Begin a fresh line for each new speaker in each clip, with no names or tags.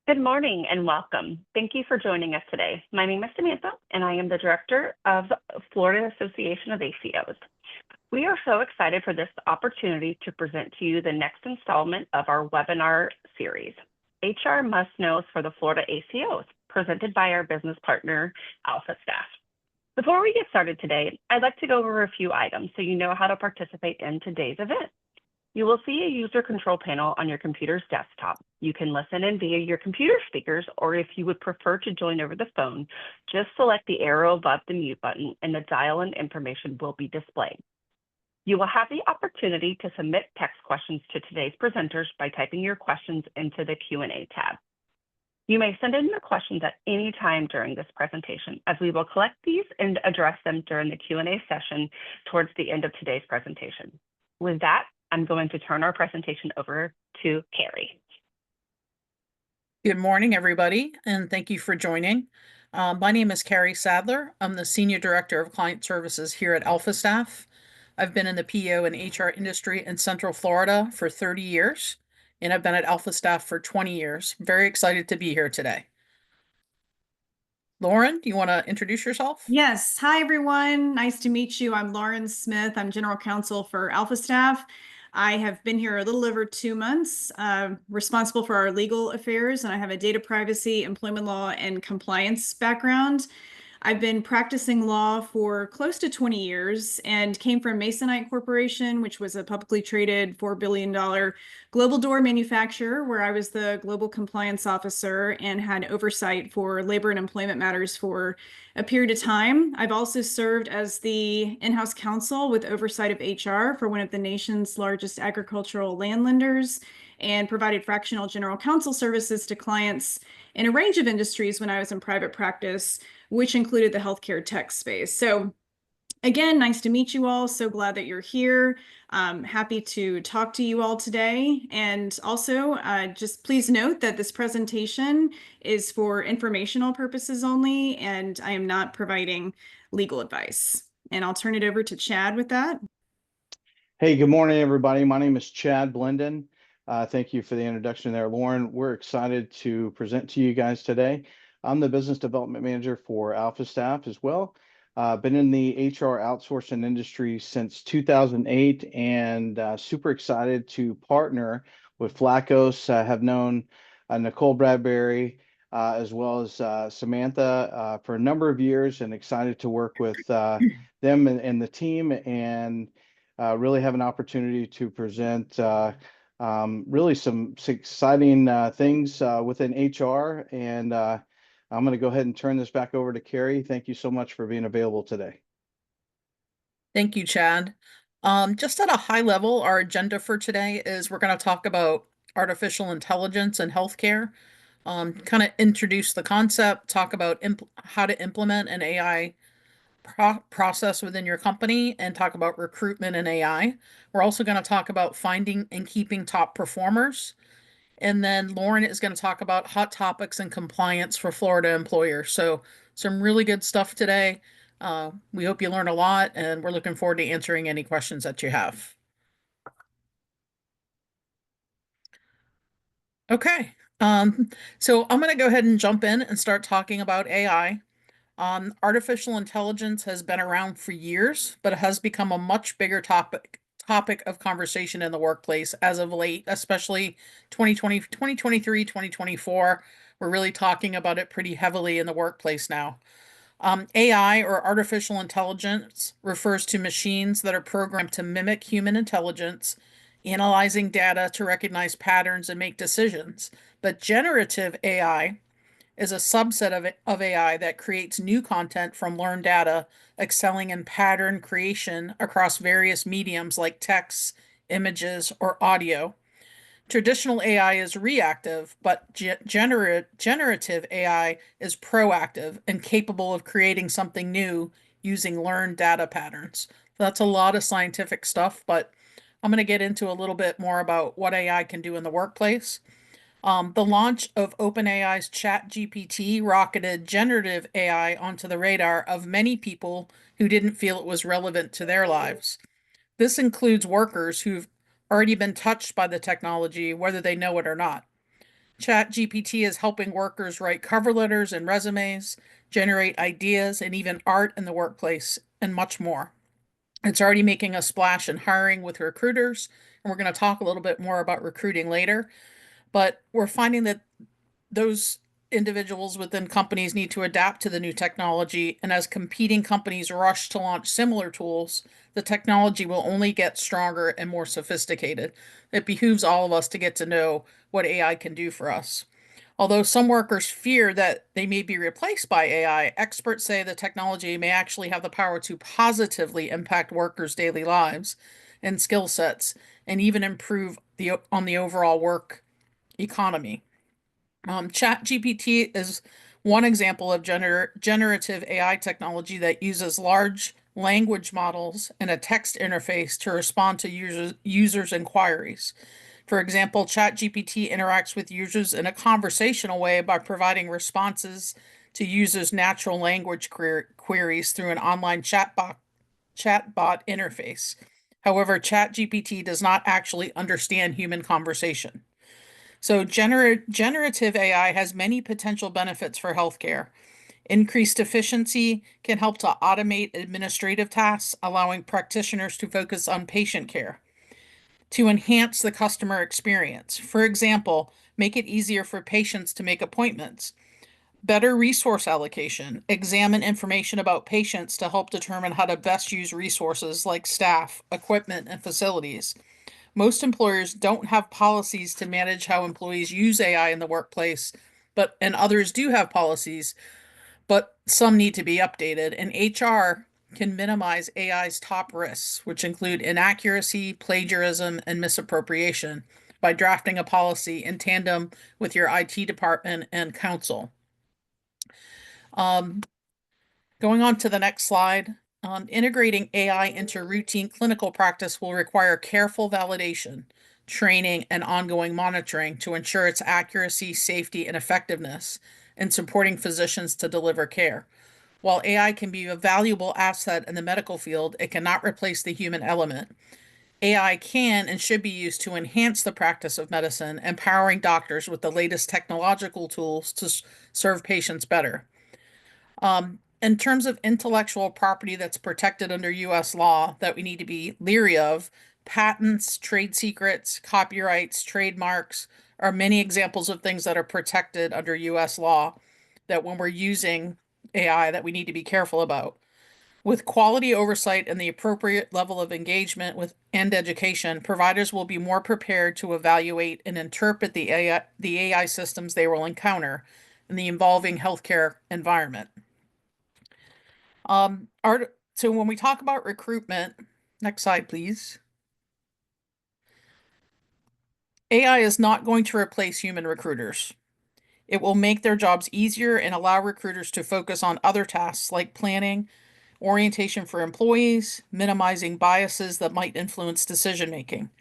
Good morning and welcome. Thank you for joining us today. My name is Samantha, and I am the director of Florida Association of ACOs. We are so excited for this opportunity to present to you the next installment of our webinar series, HR Must-Knows for the Florida ACOs, presented by our business partner, AlphaStaff. Before we get started today, I'd like to go over a few items so you know how to participate in today's event. You will see a user control panel on your computer's desktop. You can listen in via your computer speakers, or if you would prefer to join over the phone, just select the arrow above the mute button and the dial-in information will be displayed. You will have the opportunity to submit text questions to today's presenters by typing your questions into the Q&A tab. You may send in your questions at any time during this presentation, as we will collect these and address them during the Q&A session towards the end of today's presentation. With that, I'm going to turn our presentation over to Carrie.
Good morning, everybody, and thank you for joining. My name is Carrie Sadler. I'm the Senior Director of Client Services here at AlphaStaff. I've been in the PO and HR industry in Central Florida for 30 years, and I've been at AlphaStaff for 20 years. Very excited to be here today. Lauren, do you want to introduce yourself?
Yes. Hi, everyone. Nice to meet you. I'm Lauren Smith. I'm General Counsel for AlphaStaff. I have been here a little over 2 months, responsible for our legal affairs, and I have a data privacy, employment law, and compliance background. I've been practicing law for close to 20 years and came from Masonite Corporation, which was a publicly traded $4 billion global door manufacturer, where I was the global compliance officer and had oversight for labor and employment matters for a period of time. I've also served as the in-house counsel with oversight of HR for one of the nation's largest agricultural land lenders and provided fractional general counsel services to clients in a range of industries when I was in private practice, which included the healthcare tech space. So again, nice to meet you all. So glad that you're here. Happy to talk to you all today. And also, just please note that this presentation is for informational purposes only, and I am not providing legal advice. And I'll turn it over to Chad with that.
Hey, good morning, everybody. My name is Chad Blenden. Thank you for the introduction there, Lauren. We're excited to present to you guys today. I'm the business development manager for AlphaStaff as well. Been in the HR outsourcing industry since 2008 and super excited to partner with Flacos. Have known Nicole Bradbury as well as Samantha for a number of years, and excited to work with them and the team, and really have an opportunity to present really some exciting things within HR. And I'm going to go ahead and turn this back over to Carrie. Thank you so much for being available today.
Thank you, Chad. Just at a high level, our agenda for today is we're going to talk about artificial intelligence and healthcare, kind of introduce the concept, talk about how to implement an AI process within your company, and talk about recruitment and AI. We're also going to talk about finding and keeping top performers. And then Lauren is going to talk about hot topics and compliance for Florida employers. So some really good stuff today. We hope you learn a lot, and we're looking forward to answering any questions that you have. Okay, so I'm going to go ahead and jump in and start talking about AI. Artificial intelligence has been around for years, but it has become a much bigger topic of conversation in the workplace as of late, especially 2020, 2023, 2024. We're really talking about it pretty heavily in the workplace now. AI, or artificial intelligence, refers to machines that are programmed to mimic human intelligence, analyzing data to recognize patterns and make decisions. But generative AI is a subset of AI that creates new content from learned data, excelling in pattern creation across various mediums like text, images, or audio. Traditional AI is reactive, but generative AI is proactive and capable of creating something new using learned data patterns. So that's a lot of scientific stuff, but I'm going to get into a little bit more about what AI can do in the workplace. The launch of OpenAI's ChatGPT rocketed generative AI onto the radar of many people who didn't feel it was relevant to their lives. This includes workers who've already been touched by the technology, whether they know it or not. ChatGPT is helping workers write cover letters and resumes, generate ideas, and even art in the workplace, and much more. It's already making a splash in hiring with recruiters, and we're going to talk a little bit more about recruiting later. But we're finding that those individuals within companies need to adapt to the new technology, and as competing companies rush to launch similar tools, the technology will only get stronger and more sophisticated. It behooves all of us to get to know what AI can do for us. Although some workers fear that they may be replaced by AI, experts say the technology may actually have the power to positively impact workers' daily lives and skill sets, and even improve on the overall work economy. ChatGPT is one example of generative AI technology that uses large language models and a text interface to respond to users' inquiries. For example, ChatGPT interacts with users in a conversational way by providing responses to users' natural language queries through an online chatbot interface. However, ChatGPT does not actually understand human conversation. So generative AI has many potential benefits for healthcare. Increased efficiency can help to automate administrative tasks, allowing practitioners to focus on patient care. To enhance the customer experience, for example, make it easier for patients to make appointments. Better resource allocation, examine information about patients to help determine how to best use resources like staff, equipment, and facilities. Most employers don't have policies to manage how employees use AI in the workplace, and others do have policies, but some need to be updated. And HR can minimize AI's top risks, which include inaccuracy, plagiarism, and misappropriation, by drafting a policy in tandem with your IT department and counsel. Going on to the next slide. Integrating AI into routine clinical practice will require careful validation, training, and ongoing monitoring to ensure its accuracy, safety, and effectiveness in supporting physicians to deliver care. While AI can be a valuable asset in the medical field, it cannot replace the human element. AI can and should be used to enhance the practice of medicine, empowering doctors with the latest technological tools to serve patients better. In terms of intellectual property that's protected under US law that we need to be leery of, patents, trade secrets, copyrights, trademarks are many examples of things that are protected under US law that when we're using AI that we need to be careful about. With quality oversight and the appropriate level of engagement with and education, providers will be more prepared to evaluate and interpret the AI systems they will encounter in the evolving healthcare environment. So when we talk about recruitment, next slide, please. AI is not going to replace human recruiters. It will make their jobs easier and allow recruiters to focus on other tasks like planning, orientation for employees, minimizing biases that might influence decision making.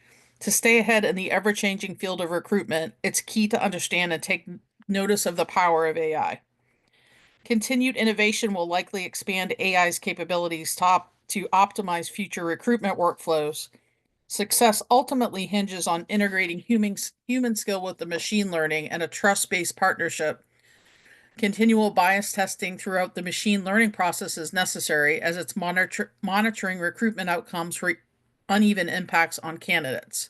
To stay ahead in the ever-changing field of recruitment, it's key to understand and take notice of the power of AI. Continued innovation will likely expand AI's capabilities to optimize future recruitment workflows. Success ultimately hinges on integrating human skill with the machine learning and a trust-based partnership. Continual bias testing throughout the machine learning process is necessary as it's monitoring recruitment outcomes for uneven impacts on candidates.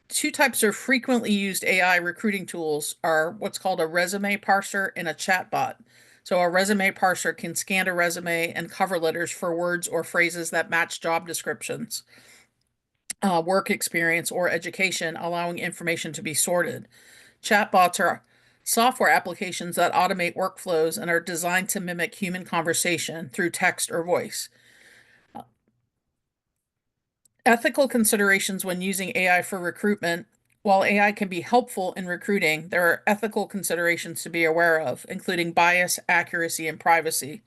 Two types of frequently used AI recruiting tools are what's called a resume parser and a chatbot. So a resume parser can scan a resume and cover letters for words or phrases that match job descriptions, work experience, or education, allowing information to be sorted. Chatbots are software applications that automate workflows and are designed to mimic human conversation through text or voice. Ethical considerations when using AI for recruitment. While AI can be helpful in recruiting, there are ethical considerations to be aware of, including bias, accuracy, and privacy.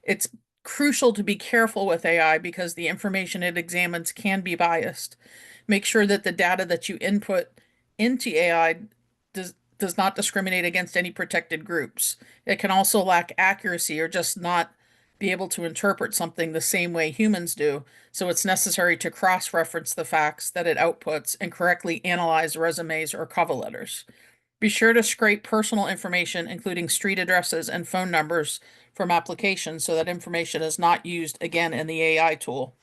It's crucial to be careful with AI because the information it examines can be biased. Make sure that the data that you input into AI does not discriminate against any protected groups. It can also lack accuracy or just not be able to interpret something the same way humans do. So it's necessary to cross-reference the facts that it outputs and correctly analyze resumes or cover letters. Be sure to scrape personal information, including street addresses and phone numbers, from applications so that information is not used again in the AI tool.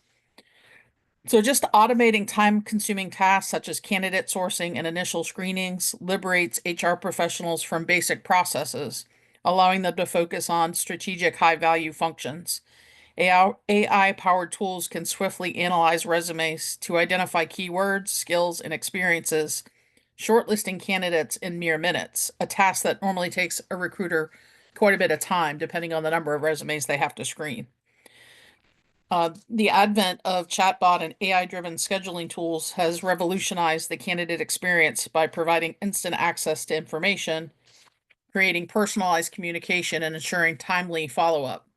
So just automating time-consuming tasks such as candidate sourcing and initial screenings liberates HR professionals from basic processes, allowing them to focus on strategic high-value functions. AI-powered tools can swiftly analyze resumes to identify keywords, skills, and experiences, shortlisting candidates in mere minutes, a task that normally takes a recruiter quite a bit of time, depending on the number of resumes they have to screen. The advent of chatbot and AI-driven scheduling tools has revolutionized the candidate experience by providing instant access to information, creating personalized communication, and ensuring timely follow-up.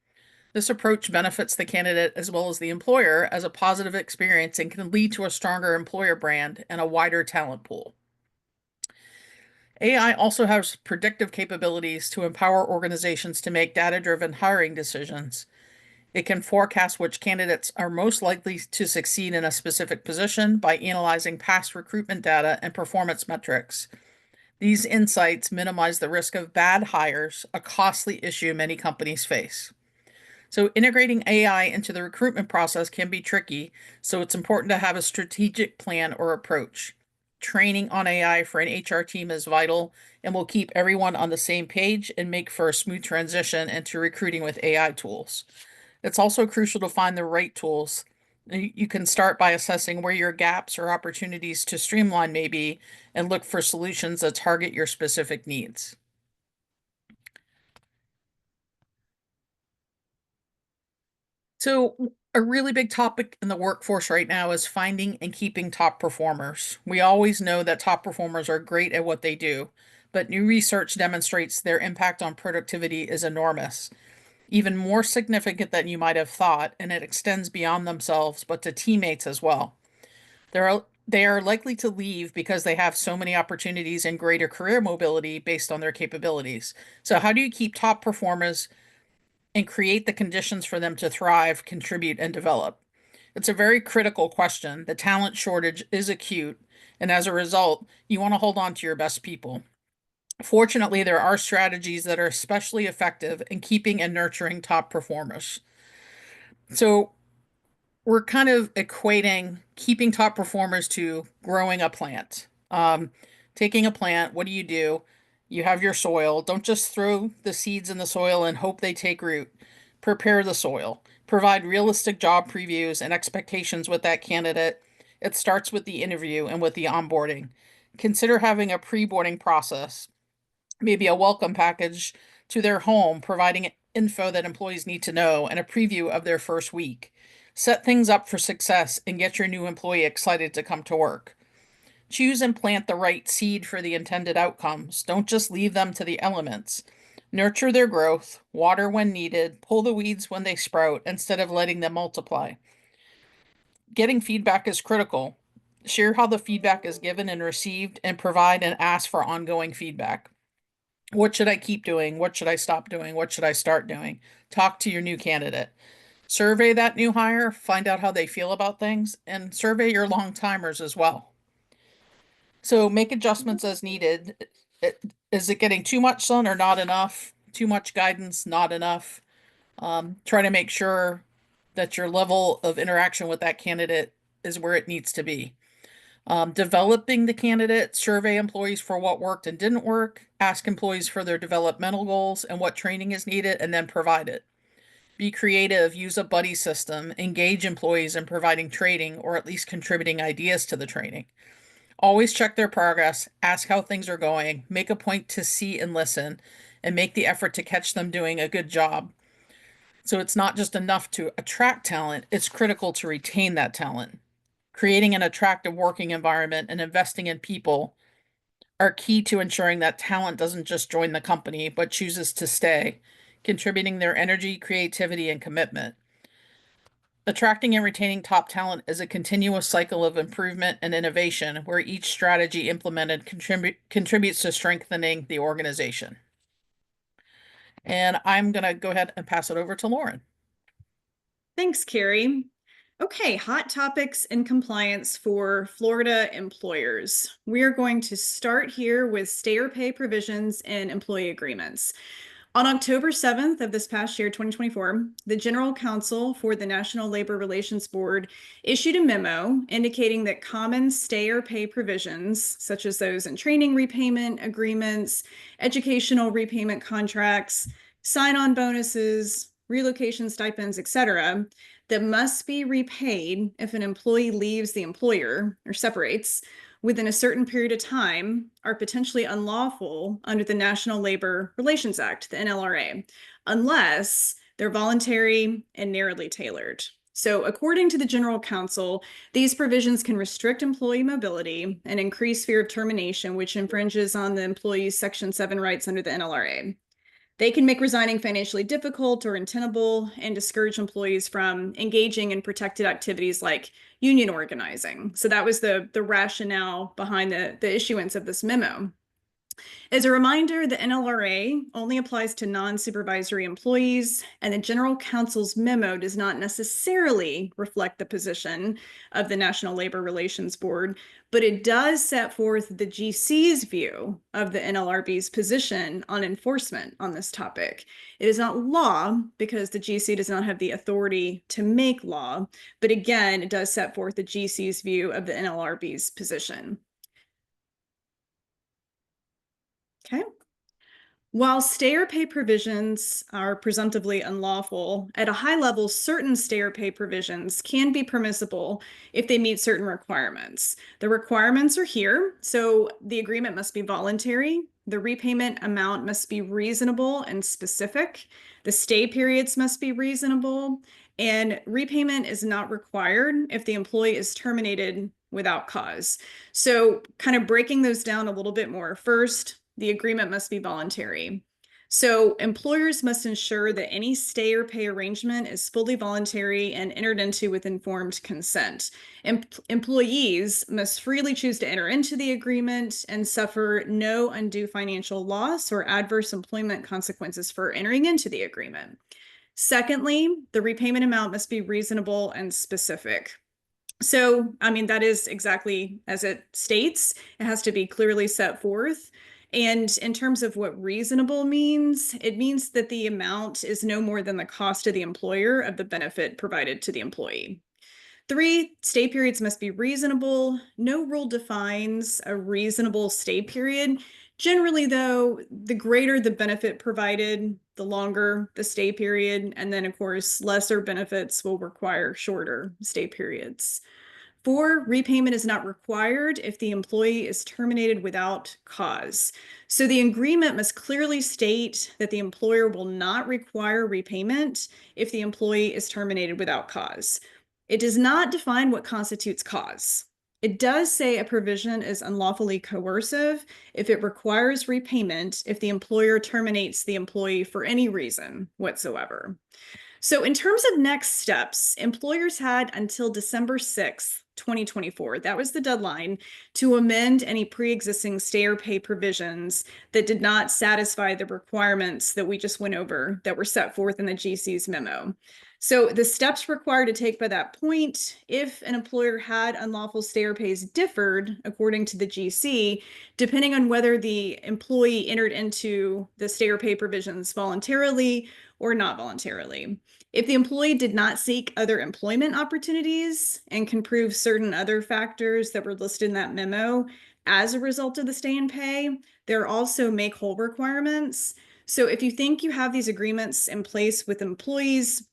This approach benefits the candidate as well as the employer as a positive experience and can lead to a stronger employer brand and a wider talent pool. AI also has predictive capabilities to empower organizations to make data-driven hiring decisions. It can forecast which candidates are most likely to succeed in a specific position by analyzing past recruitment data and performance metrics. These insights minimize the risk of bad hires, a costly issue many companies face. So integrating AI into the recruitment process can be tricky, so it's important to have a strategic plan or approach. Training on AI for an HR team is vital and will keep everyone on the same page and make for a smooth transition into recruiting with AI tools. It's also crucial to find the right tools. You can start by assessing where your gaps or opportunities to streamline may be and look for solutions that target your specific needs. So, a really big topic in the workforce right now is finding and keeping top performers. We always know that top performers are great at what they do, but new research demonstrates their impact on productivity is enormous, even more significant than you might have thought, and it extends beyond themselves, but to teammates as well. They are likely to leave because they have so many opportunities and greater career mobility based on their capabilities. So, how do you keep top performers and create the conditions for them to thrive, contribute, and develop? It's a very critical question. The talent shortage is acute, and as a result, you want to hold on to your best people. Fortunately, there are strategies that are especially effective in keeping and nurturing top performers. So, we're kind of equating keeping top performers to growing a plant. Taking a plant, what do? You have your soil. Don't just throw the seeds in the soil and hope they take root. Prepare the soil. Provide realistic job previews and expectations with that candidate. It starts with the interview and with the onboarding. Consider having a pre-boarding process, maybe a welcome package to their home, providing info that employees need to know, and a preview of their first week. Set things up for success and get your new employee excited to come to work. Choose and plant the right seed for the intended outcomes. Don't just leave them to the elements. Nurture their growth, water when needed, pull the weeds when they sprout instead of letting them multiply. Getting feedback is critical. Share how the feedback is given and received, and provide and ask for ongoing feedback. What should I keep doing? What should I stop doing? What should I start doing? Talk to your new candidate. Survey that new hire, find out how they feel about things, and survey your long timers as well. So make adjustments as needed. Is it getting too much sun or not enough? Too much guidance, not enough. Try to make sure that your level of interaction with that candidate is where it needs to be. Developing the candidate, survey employees for what worked and didn't work, ask employees for their developmental goals and what training is needed, and then provide it. Be creative, use a buddy system, engage employees in providing training or at least contributing ideas to the training. Always check their progress, ask how things are going, make a point to see and listen, and make the effort to catch them doing a good job. So it's not just enough to attract talent, it's critical to retain that talent. Creating an attractive working environment and investing in people are key to ensuring that talent doesn't just join the company, but chooses to stay, contributing their energy, creativity, and commitment. Attracting and retaining top talent is a continuous cycle of improvement and innovation where each strategy implemented contributes to strengthening the organization. And I'm going to go ahead and pass it over to Lauren.
Thanks, Carrie. Okay, hot topics in compliance for Florida employers. We are going to start here with stay-or pay provisions in employee agreements. On October 7th of this past year, 2024, the General Counsel for the National Labor Relations Board issued a memo indicating that common stay-or-pay provisions, such as those in training repayment agreements, educational repayment contracts, sign-on bonuses, relocation stipends, etc., that must be repaid if an employee leaves the employer or separates within a certain period of time are potentially unlawful under the National Labor Relations Act, the NLRA, unless they're voluntary and narrowly tailored. So according to the General Counsel, these provisions can restrict employee mobility and increase fear of termination, which infringes on the employee's Section 7 rights under the NLRA. They can make resigning financially difficult or untenable and discourage employees from engaging in protected activities like union organizing. So that was the rationale behind the issuance of this memo. As a reminder, the NLRA only applies to non-supervisory employees, and the General Counsel's memo does not necessarily reflect the position of the National Labor Relations Board, but it does set forth the GC's view of the NLRB's position on enforcement on this topic. It is not law because the GC does not have the authority to make law, but again, it does set forth the GC's view of the NLRB's position. Okay. While stay-or-pay provisions are presumptively unlawful, at a high level, certain stay-or-pay provisions can be permissible if they meet certain requirements. The requirements are here. So the agreement must be voluntary. The repayment amount must be reasonable and specific. The stay periods must be reasonable. And repayment is not required if the employee is terminated without cause. So kind of breaking those down a little bit more. First, the agreement must be voluntary. So employers must ensure that any stay or pay arrangement is fully voluntary and entered into with informed consent. Employees must freely choose to enter into the agreement and suffer no undue financial loss or adverse employment consequences for entering into the agreement. Secondly, the repayment amount must be reasonable and specific. So, I mean, that is exactly as it states. It has to be clearly set forth. And in terms of what reasonable means, it means that the amount is no more than the cost to the employer of the benefit provided to the employee. 3, stay periods must be reasonable. No rule defines a reasonable stay period. Generally, though, the greater the benefit provided, the longer the stay period. And then, of course, lesser benefits will require shorter stay periods. 4, repayment is not required if the employee is terminated without cause. So the agreement must clearly state that the employer will not require repayment if the employee is terminated without cause. It does not define what constitutes cause. It does say a provision is unlawfully coercive if it requires repayment if the employer terminates the employee for any reason whatsoever. So in terms of next steps, employers had until December 6th, 2024, that was the deadline, to amend any pre-existing stay or pay provisions that did not satisfy the requirements that we just went over that were set forth in the GC's memo. So the steps required to take by that point, if an employer had unlawful stay or pays differed, according to the GC, depending on whether the employee entered into the stay or pay provisions voluntarily or not voluntarily. If the employee did not seek other employment opportunities and can prove certain other factors that were listed in that memo as a result of the stay and pay, there are also make whole requirements. So if you think you have these agreements in place with employees,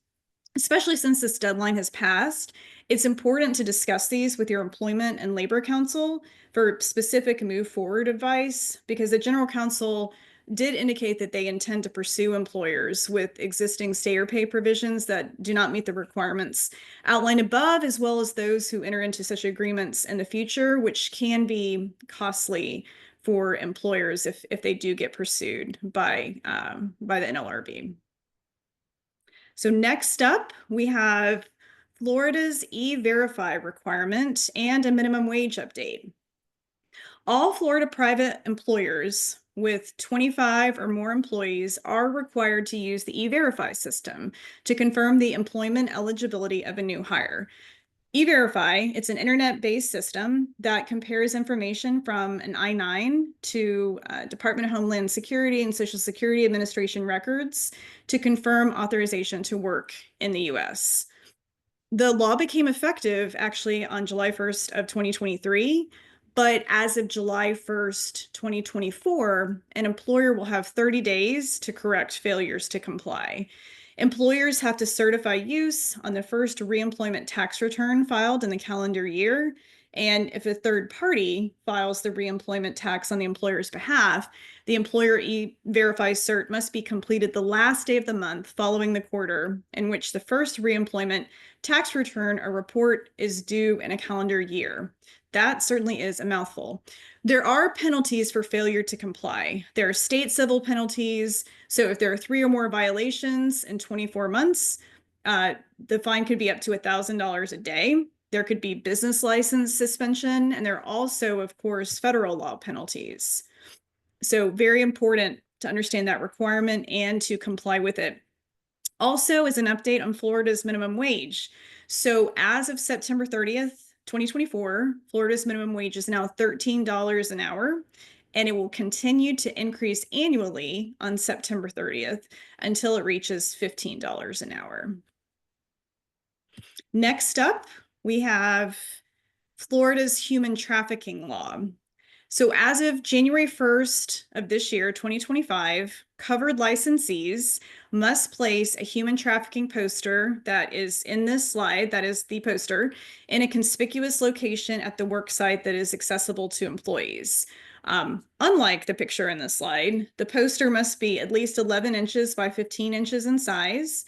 especially since this deadline has passed, it's important to discuss these with your employment and labor counsel for specific move forward advice, because the General Counsel did indicate that they intend to pursue employers with existing stay or pay provisions that do not meet the requirements outlined above, as well as those who enter into such agreements in the future, which can be costly for employers if they do get pursued by the NLRB. So next up, we have Florida's E-Verify requirement and a minimum wage update. All Florida private employers with 25 or more employees are required to use the E-Verify system to confirm the employment eligibility of a new hire. E-Verify, it's an internet-based system that compares information from an I-9 to Department of Homeland Security and Social Security Administration records to confirm authorization to work in the U.S. The law became effective actually on July 1st of 2023, but as of July 1st, 2024, an employer will have 30 days to correct failures to comply. Employers have to certify use on the first reemployment tax return filed in the calendar year. And if a third party files the reemployment tax on the employer's behalf, the employer E-Verify cert must be completed the last day of the month following the quarter in which the first reemployment tax return or report is due in a calendar year. That certainly is a mouthful. There are penalties for failure to comply. There are state civil penalties. So if there are 3 or more violations in 24 months, the fine could be up to $1,000 a day. There could be business license suspension, and there are also, of course, federal law penalties. So very important to understand that requirement and to comply with it. Also is an update on Florida's minimum wage. So as of September 30th, 2024, Florida's minimum wage is now $13 an hour, and it will continue to increase annually on September 30th until it reaches $15 an hour. Next up, we have Florida's human trafficking law. So as of January 1st of this year, 2025, covered licensees must place a human trafficking poster that is in this slide, that is the poster, in a conspicuous location at the work site that is accessible to employees. Unlike the picture in this slide, the poster must be at least 11 inches by 15 inches in size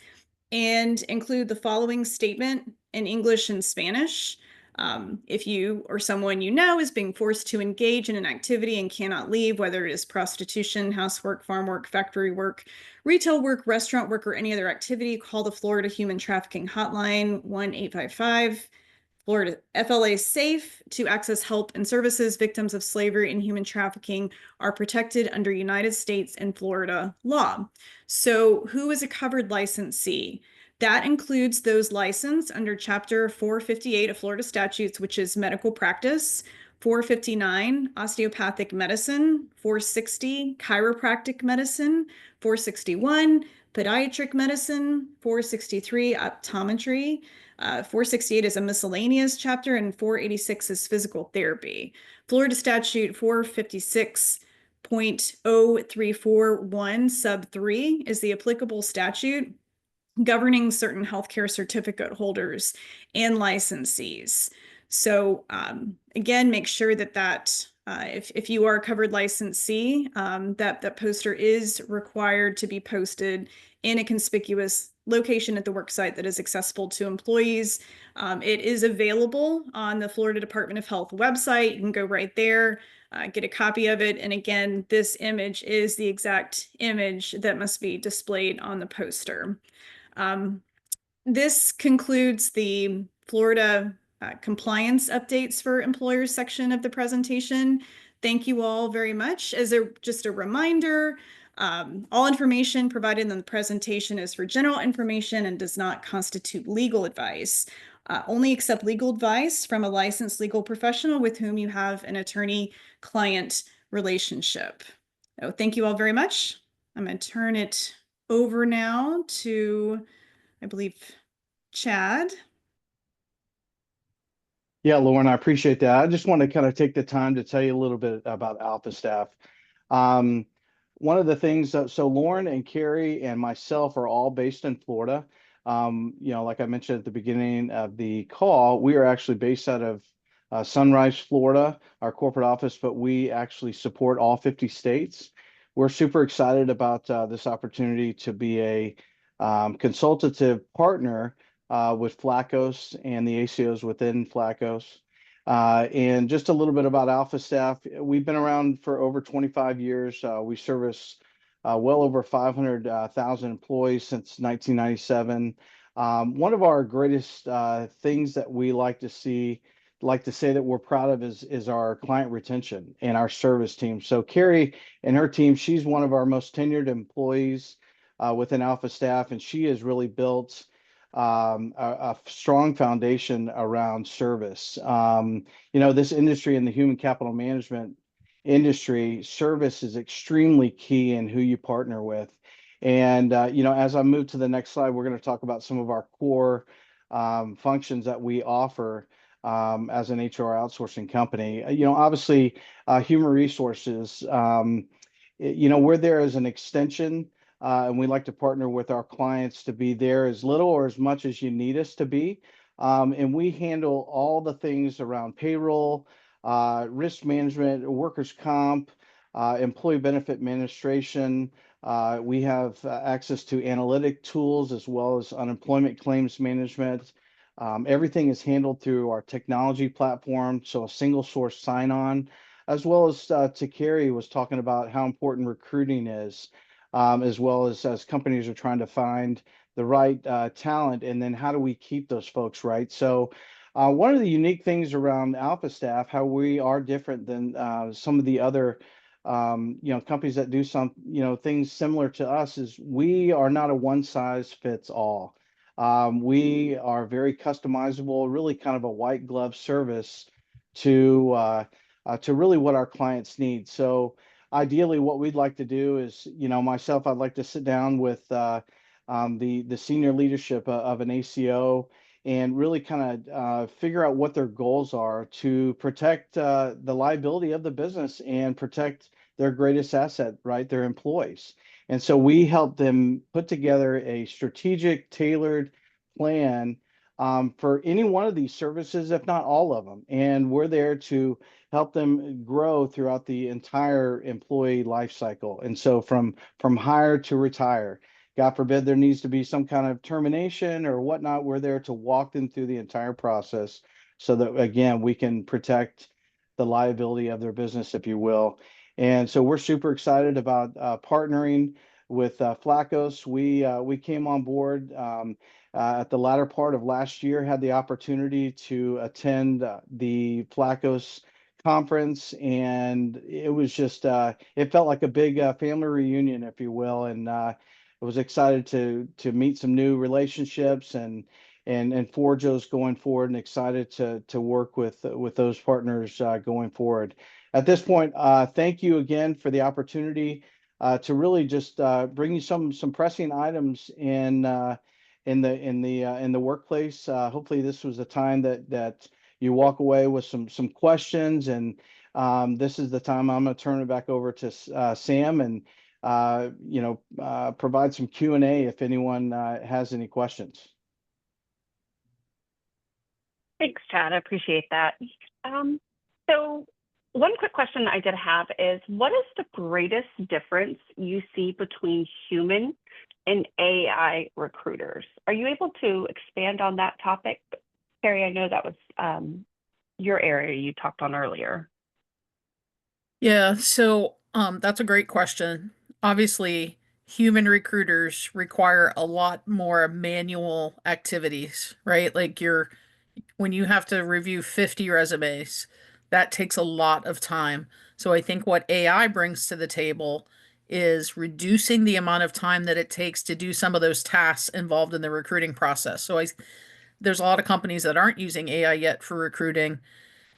and include the following statement in English and Spanish. If you or someone you know is being forced to engage in an activity and cannot leave, whether it is prostitution, housework, farm work, factory work, retail work, restaurant work, or any other activity, call the Florida Human Trafficking Hotline 1-855. Florida FLA SAFE to access help and services. Victims of slavery and human trafficking are protected under United States and Florida law. So who is a covered licensee? That includes those licensed under Chapter 458 of Florida statutes, which is medical practice, 459, osteopathic medicine, 460, chiropractic medicine, 461, pediatric medicine, 463, optometry, 468 is a miscellaneous chapter, and 486 is physical therapy. Florida statute 456.0341 sub 3 is the applicable statute governing certain healthcare certificate holders and licensees. So again, make sure that if you are a covered licensee, that poster is required to be posted in a conspicuous location at the worksite that is accessible to employees. It is available on the Florida Department of Health website. You can go right there, get a copy of it. And again, this image is the exact image that must be displayed on the poster. This concludes the Florida compliance updates for employers section of the presentation. Thank you all very much. As just a reminder, all information provided in the presentation is for general information and does not constitute legal advice. Only accept legal advice from a licensed legal professional with whom you have an attorney-client relationship. So thank you all very much. I'm going to turn it over now to, I believe, Chad.
Yeah, Lauren, I appreciate that. I just want to kind of take the time to tell you a little bit about AlphaStaff. One of the things, so Lauren and Carrie and myself are all based in Florida. Like I mentioned at the beginning of the call, we are actually based out of Sunrise, Florida, our corporate office, but we actually support all 50 states. We're super excited about this opportunity to be a consultative partner with FLACOS and the ACOs within FLACOS. And just a little bit about AlphaStaff. We've been around for over 25 years. We service well over 500,000 employees since 1997. One of our greatest things that we like to say that we're proud of is our client retention and our service team. So Carrie and her team, she's one of our most tenured employees within AlphaStaff, and she has really built a strong foundation around service. This industry in the human capital management industry, service is extremely key in who you partner with. And, as I move to the next slide, we're going to talk about some of our core functions that we offer as an HR outsourcing company. Obviously, human resources, we're there as an extension, and we like to partner with our clients to be there as little or as much as you need us to be. And we handle all the things around payroll, risk management, workers' comp, employee benefit administration. We have access to analytic tools as well as unemployment claims management. Everything is handled through our technology platform, so a single source sign-on, as well as to Carrie was talking about how important recruiting is, as well as companies are trying to find the right talent, and then how do we keep those folks, right? So one of the unique things around AlphaStaff, how we are different than some of the other companies that do some things similar to us, is we are not a one size fits all. We are very customizable, really kind of a white glove service to really what our clients need. So ideally, what we'd like to do is, myself, I'd like to sit down with the senior leadership of an ACO and really kind of figure out what their goals are to protect the liability of the business and protect their greatest asset, right? Their employees. And so we help them put together a strategic, tailored plan for any one of these services, if not all of them. And we're there to help them grow throughout the entire employee life cycle. And so from hire to retire, God forbid there needs to be some kind of termination or whatnot, we're there to walk them through the entire process so that, again, we can protect the liability of their business, if you will. And so we're super excited about partnering with Flacos. We came on board at the latter part of last year, had the opportunity to attend the Flacos conference, and it was just it felt like a big family reunion, if you will. And I was excited to meet some new relationships and forge those going forward, and excited to work with those partners going forward. At this point, thank you again for the opportunity to really just bring you some pressing items in the workplace. Hopefully, this was a time that you walk away with some questions, and this is the time I'm going to turn it back over to Sam and provide some Q&A if anyone has any questions.
Thanks, Chad. I appreciate that. So one quick question I did have is, what is the greatest difference you see between human and AI recruiters? Are you able to expand on that topic? Carrie, I know that was your area you talked on earlier.
Yeah, so that's a great question. Obviously, human recruiters require a lot more manual activities, right? Like when you have to review 50 resumes, that takes a lot of time. So I think what AI brings to the table is reducing the amount of time that it takes to do some of those tasks involved in the recruiting process. So there's a lot of companies that aren't using AI yet for recruiting.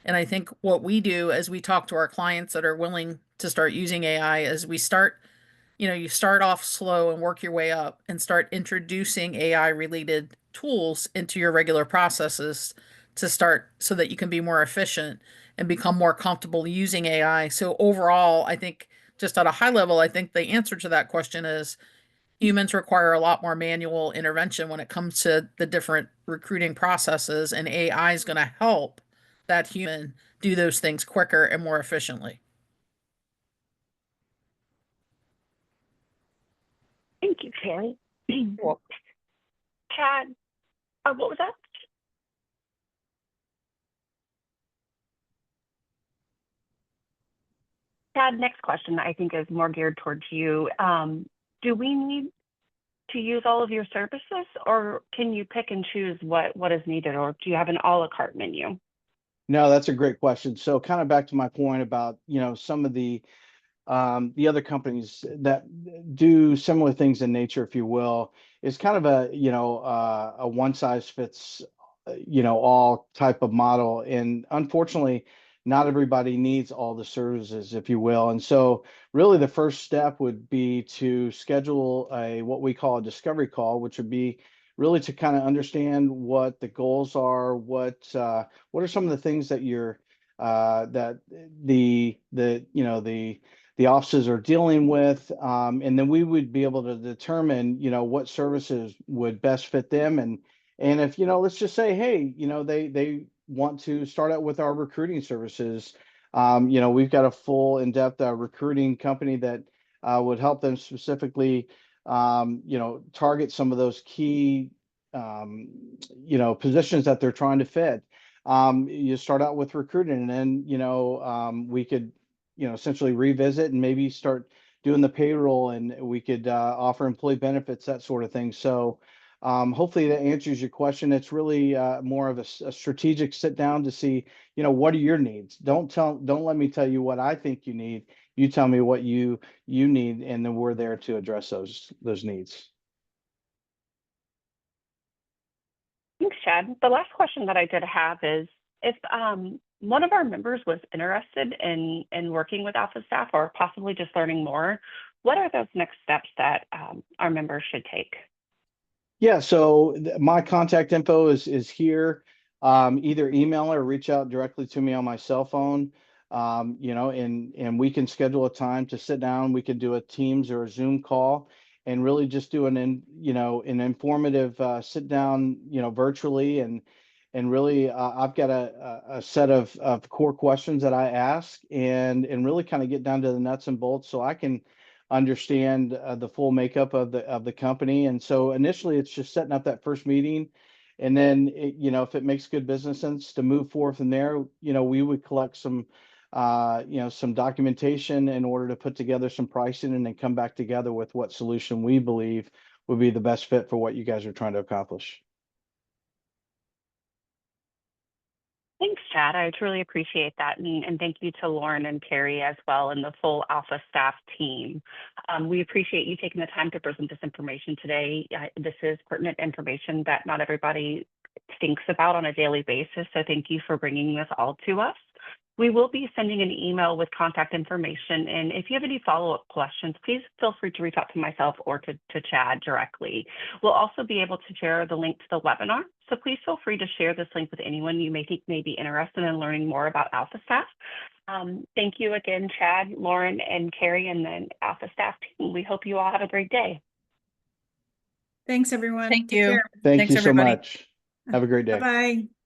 And I think what we do as we talk to our clients that are willing to start using AI is you start off slow and work your way up and start introducing AI related tools into your regular processes to start so that you can be more efficient and become more comfortable using AI. So overall, I think just at a high level, I think the answer to that question is humans require a lot more manual intervention when it comes to the different recruiting processes, and AI is going to help that human do those things quicker and more efficiently.
Thank you, Carrie.
Well,
Chad, what was that? Chad, next question I think is more geared towards you. Do we need to use all of your services, or can you pick and choose what is needed, or do you have an a la carte menu?
No, that's a great question. So kind of back to my point about, some of the other companies that do similar things in nature, if you will. is kind of a, a one size fits, all type of model. And unfortunately, not everybody needs all the services, if you will. And so really the first step would be to schedule what we call a discovery call, which would be really to kind of understand what the goals are, what are some of the things that that the offices are dealing with, and then we would be able to determine, what services would best fit them. And if, let's just say, hey, they want to start out with our recruiting services, we've got a full in-depth recruiting company that would help them specifically, target some of those key, positions that they're trying to fit. You start out with recruiting, and then, we could, essentially revisit and maybe start doing the payroll, and we could offer employee benefits, that sort of thing. So hopefully that answers your question. It's really more of a strategic sit down to see, what are your needs? Don't let me tell you what I think you need. You tell me what you need, and then we're there to address those needs.
Thanks, Chad. The last question that I did have is, if one of our members was interested in working with AlphaStaff or possibly just learning more, what are those next steps that our members should take?
Yeah, so my contact info is here. Either email or reach out directly to me on my cell phone. And we can schedule a time to sit down. We could do a Teams or a Zoom call and really just do an informative sit down, virtually. And really, I've got a set of core questions that I ask, and really kind of get down to the nuts and bolts so I can understand the full makeup of the company. And so initially it's just setting up that first meeting, and then if it makes good business sense to move forward from there, we would collect some some documentation in order to put together some pricing, and then come back together with what solution we believe would be the best fit for what you guys are trying to accomplish.
Thanks, Chad. I truly appreciate that. And thank you to Lauren and Carrie as well, and the full AlphaStaff team. We appreciate you taking the time to present this information today. This is pertinent information that not everybody thinks about on a daily basis. So thank you for bringing this all to us. We will be sending an email with contact information. And if you have any follow-up questions, please feel free to reach out to myself or to Chad directly. We'll also be able to share the link to the webinar. So please feel free to share this link with anyone you may think may be interested in learning more about AlphaStaff. Thank you again, Chad, Lauren, and Carrie, and then AlphaStaff team. We hope you all have a great day.
Thanks, everyone.
Thank
Take
you.
care.
Thank
Thanks,
you so
everybody.
much. Have a great day.
Bye-bye.